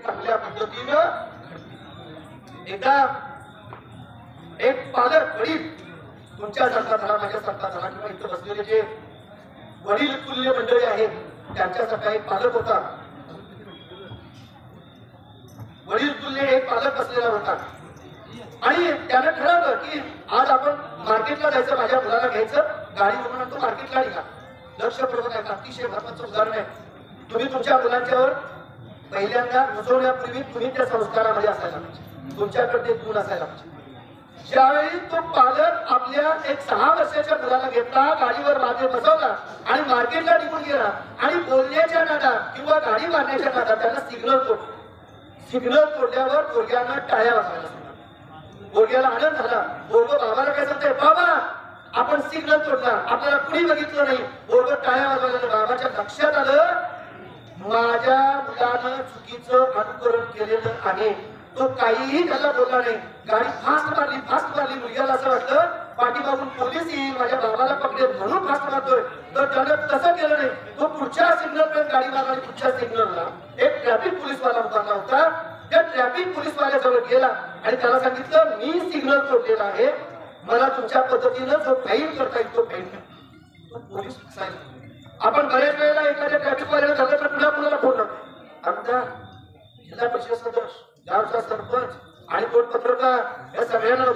चांगल्या पद्धतीनं एकदा एक पालक वडील तुमच्या सारखा झाला, माझ्या सारखा झाला, किंवा इथं बसलेले जे वडील तुल्य मंडळी आहेत त्यांच्यासारखा एक पालक होता, वडील तुल्य एक पालक बसलेला होता आणि त्यानं ठरवलं की आज आपण मार्केटला जायचं, माझ्या मुलाला घ्यायचं, गाडीवरून तो मार्केटला निघा. लक्षपूर्वक आहे, अतिशय महत्वाचं उदाहरण आहे. तुम्ही तुमच्या मुलांच्यावर पहिल्यांदा रुजवण्यापूर्वी तुम्ही त्या संस्कारामध्ये असायला पाहिजे, तुमच्याकडे गुण असायला पाहिजे. ज्यावेळी तो पालक आपल्या एक 6 वर्षाच्या मुलाला घेतला, गाडीवर मागे बसवला आणि मार्केटला निघून गेला आणि बोलण्याच्या नादात किंवा गाडी मारण्याच्या नादात त्याला सिग्नल तोडलं. सिग्नल तोडल्यावर पोरग्यानं टाळ्या वाजवायला सुरुवात. पोरग्याला आनंद झाला. पोरगं बाबाला काय सांगतंय, बाबा आपण सिग्नल तोडला, आपल्याला कुणी बघितलं नाही. पोरगं टाळ्या वाजवायला. बाबाच्या लक्षात आलं माझ्या मुलानं चुकीचं अनुकरण केलेलं आहे. तो काहीही त्याला बोलला नाही. गाडी फास्ट मारली. मुलग्याला असं वाटलं पाठीमागून पोलीस येईल, माझ्या बाबाला पकडेल म्हणून फास्ट मारतोय. तर त्यानं तसं केलं नाही. तो पुढच्या सिग्नलपर्यंत गाडी मारला आणि पुढच्या सिग्नलला एक ट्रॅफिक पोलीसवाला उतरला होता. त्या ट्रॅफिक पोलीसवाल्याजवळ गेला आणि त्याला सांगितलं मी सिग्नल तोडलेला आहे, मला तुमच्या पद्धतीनं जो फाईन करता येईल तो फाईन करा. तो पोलीस आपण बऱ्याच वेळेला एखाद्या ट्रॅफिकवाल्याला झालं तर पुन्हा कुणाला फोन लावतो. आमचा जिल्हा परिषद सदस्य, गावचा सरपंच आणि कोण पत्रकार या सगळ्यांना